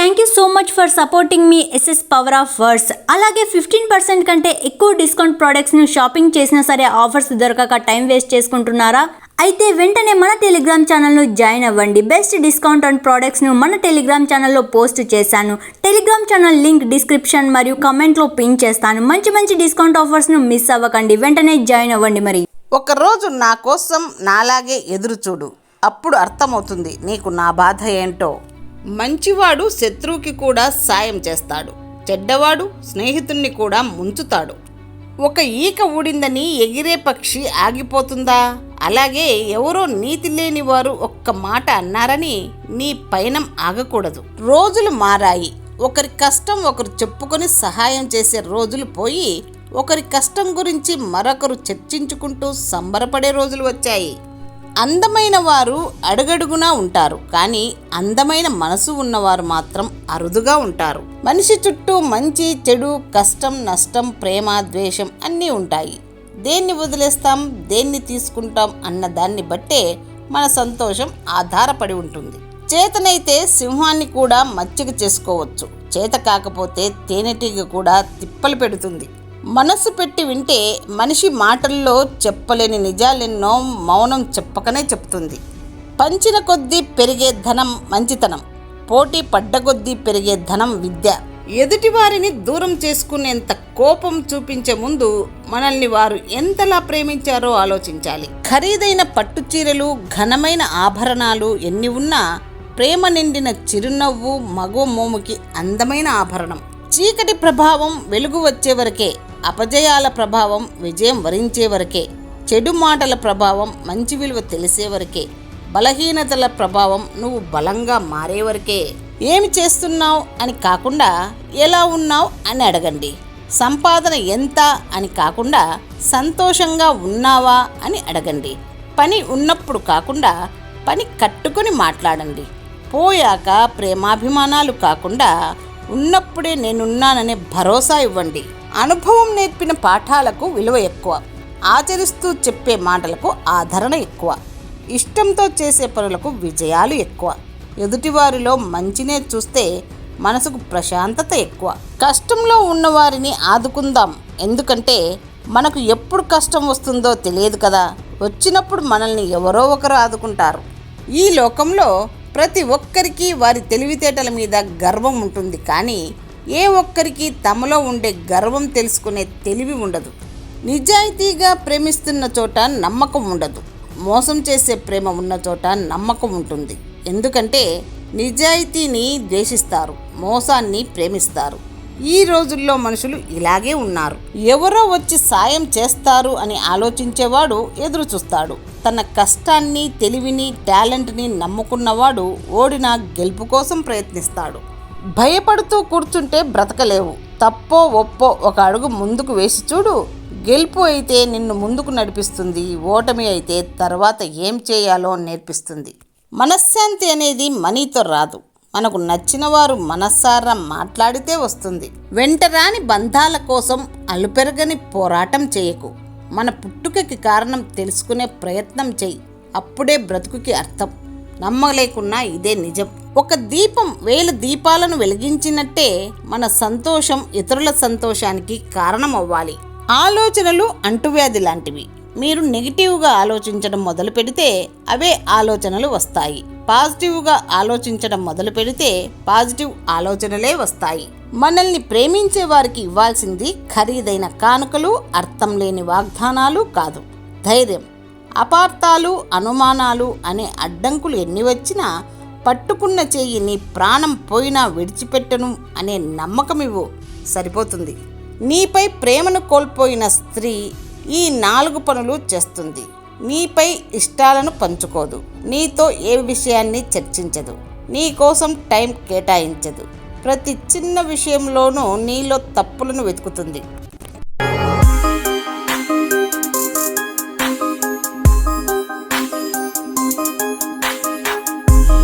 Thank you so much for supporting me SS power of words. అలాగే 15% కంటే ఎక్కువ discount ప్రోడక్ట్స్ను shopping చేసినా సరే ఆఫర్స్ దొరకక టైం వేస్ట్ చేసుకుంటున్నారా? అయితే వెంటనే మన టెలిగ్రామ్ ఛానల్ను జాయిన్ అవ్వండి. బెస్ట్ డిస్కౌంట్ అండ్ ప్రోడక్ట్స్ను మన టెలిగ్రామ్ ఛానల్లో పోస్ట్ చేశాను. టెలిగ్రామ్ ఛానల్ లింక్ డిస్క్రిప్షన్ మరియు కమెంట్లో పిన్ చేస్తాను. మంచి మంచి డిస్కౌంట్ ఆఫర్స్ను మిస్ అవ్వకండి. వెంటనే జాయిన్ అవ్వండి. మరి ఒకరోజు నా కోసం నాలాగే ఎదురు చూడు, అప్పుడు అర్థమవుతుంది నీకు నా బాధ ఏంటో. మంచివాడు శత్రువుకి కూడా సాయం చేస్తాడు, చెడ్డవాడు స్నేహితుణ్ణి కూడా ముంచుతాడు. ఒక ఈక ఊడిందని ఎగిరే పక్షి ఆగిపోతుందా? అలాగే ఎవరో నీతి లేని వారు ఒక్క మాట అన్నారని నీ పయనం ఆగకూడదు. రోజులు మారాయి. ఒకరి కష్టం ఒకరు చెప్పుకొని సహాయం చేసే రోజులు పోయి ఒకరి కష్టం గురించి మరొకరు చర్చించుకుంటూ సంబరపడే రోజులు వచ్చాయి. అందమైన వారు అడుగడుగునా ఉంటారు, కానీ అందమైన మనసు ఉన్నవారు మాత్రం అరుదుగా ఉంటారు. మనిషి చుట్టూ మంచి చెడు, కష్టం నష్టం, ప్రేమ ద్వేషం అన్నీ ఉంటాయి. దేన్ని వదిలేస్తాం, దేన్ని తీసుకుంటాం అన్న దాన్ని బట్టే మన సంతోషం ఆధారపడి ఉంటుంది. చేతనైతే సింహాన్ని కూడా మచ్చిక చేసుకోవచ్చు, చేత కాకపోతే తేనెటీగ కూడా తిప్పలు పెడుతుంది. మనసు పెట్టి వింటే మనిషి మాటల్లో చెప్పలేని నిజాలెన్నో మౌనం చెప్పకనే చెప్తుంది. పంచిన కొద్దీ పెరిగే ధనం మంచితనం, పోటీ పడ్డ కొద్దీ పెరిగే ధనం విద్య. ఎదుటివారిని దూరం చేసుకునేంత కోపం చూపించే ముందు మనల్ని వారు ఎంతలా ప్రేమించారో ఆలోచించాలి. ఖరీదైన పట్టుచీరలు, ఘనమైన ఆభరణాలు ఎన్ని ఉన్నా ప్రేమ నిండిన చిరునవ్వు మగవ మోముకి అందమైన ఆభరణం. చీకటి ప్రభావం వెలుగు వచ్చే వరకే, అపజయాల ప్రభావం విజయం వరించే వరకే, చెడు మాటల ప్రభావం మంచి విలువ తెలిసే వరకే, బలహీనతల ప్రభావం నువ్వు బలంగా మారే వరకే. ఏమి చేస్తున్నావు అని కాకుండా ఎలా ఉన్నావు అని అడగండి. సంపాదన ఎంత అని కాకుండా సంతోషంగా ఉన్నావా అని అడగండి. పని ఉన్నప్పుడు కాకుండా పని కట్టుకొని మాట్లాడండి. పోయాక ప్రేమాభిమానాలు కాకుండా ఉన్నప్పుడే నేనున్నాననే భరోసా ఇవ్వండి. అనుభవం నేర్పిన పాఠాలకు విలువ ఎక్కువ, ఆచరిస్తూ చెప్పే మాటలకు ఆదరణ ఎక్కువ, ఇష్టంతో చేసే పనులకు విజయాలు ఎక్కువ. ఎదుటివారిలో మంచినే చూస్తే మనసుకు ప్రశాంతత ఎక్కువ. కష్టంలో ఉన్నవారిని ఆదుకుందాం, ఎందుకంటే మనకు ఎప్పుడు కష్టం వస్తుందో తెలియదు కదా. వచ్చినప్పుడు మనల్ని ఎవరో ఒకరు ఆదుకుంటారు. ఈ లోకంలో ప్రతి ఒక్కరికి వారి తెలివితేటల మీద గర్వం ఉంటుంది, కానీ ఏ ఒక్కరికి తమలో ఉండే గర్వం తెలుసుకునే తెలివి ఉండదు. నిజాయితీగా ప్రేమిస్తున్న చోట నమ్మకం ఉండదు, మోసం చేసే ప్రేమ ఉన్న చోట నమ్మకం ఉంటుంది. ఎందుకంటే నిజాయితీని ద్వేషిస్తారు, మోసాన్ని ప్రేమిస్తారు. ఈ రోజుల్లో మనుషులు ఇలాగే ఉన్నారు. ఎవరో వచ్చి సాయం చేస్తారు అని ఆలోచించేవాడు ఎదురు చూస్తాడు. తన కష్టాన్ని, తెలివిని, టాలెంట్ని నమ్ముకున్నవాడు ఓడిన గెలుపు కోసం ప్రయత్నిస్తాడు. భయపడుతూ కూర్చుంటే బ్రతకలేవు. తప్పో ఒప్పో ఒక అడుగు ముందుకు వేసి చూడు. గెలుపు అయితే నిన్ను ముందుకు నడిపిస్తుంది, ఓటమి అయితే తర్వాత ఏం చేయాలో నేర్పిస్తుంది. మనశ్శాంతి అనేది మనీతో రాదు, మనకు నచ్చిన వారు మనస్సారా మాట్లాడితే వస్తుంది. వెంటరాని బంధాల కోసం అలుపెరగని పోరాటం చేయకు. మన పుట్టుకకి కారణం తెలుసుకునే ప్రయత్నం చెయ్యి, అప్పుడే బ్రతుకుకి అర్థం. నమ్మలేకున్నా ఇదే నిజం. ఒక దీపం 1000 దీపాలను వెలిగించినట్టే మన సంతోషం ఇతరుల సంతోషానికి కారణం అవ్వాలి. ఆలోచనలు అంటువ్యాధి లాంటివి. మీరు నెగిటివ్గా ఆలోచించడం మొదలు పెడితే అవే ఆలోచనలు వస్తాయి. పాజిటివ్గా ఆలోచించడం మొదలు పెడితే పాజిటివ్ ఆలోచనలే వస్తాయి. మనల్ని ప్రేమించే వారికి ఇవ్వాల్సింది ఖరీదైన కానుకలు, అర్థం లేని వాగ్దానాలు కాదు, ధైర్యం. అపార్థాలు, అనుమానాలు అనే అడ్డంకులు ఎన్ని వచ్చినా పట్టుకున్న చెయ్యి నీ ప్రాణం పోయినా విడిచిపెట్టను అనే నమ్మకం ఇవ్వు, సరిపోతుంది. నీపై ప్రేమను కోల్పోయిన స్త్రీ ఈ 4 పనులు చేస్తుంది. నీపై ఇష్టాలను పంచుకోదు, నీతో ఏ విషయాన్ని చర్చించదు, నీ కోసం టైం కేటాయించదు, ప్రతి చిన్న విషయంలోనూ నీలో తప్పులను వెతుకుతుంది.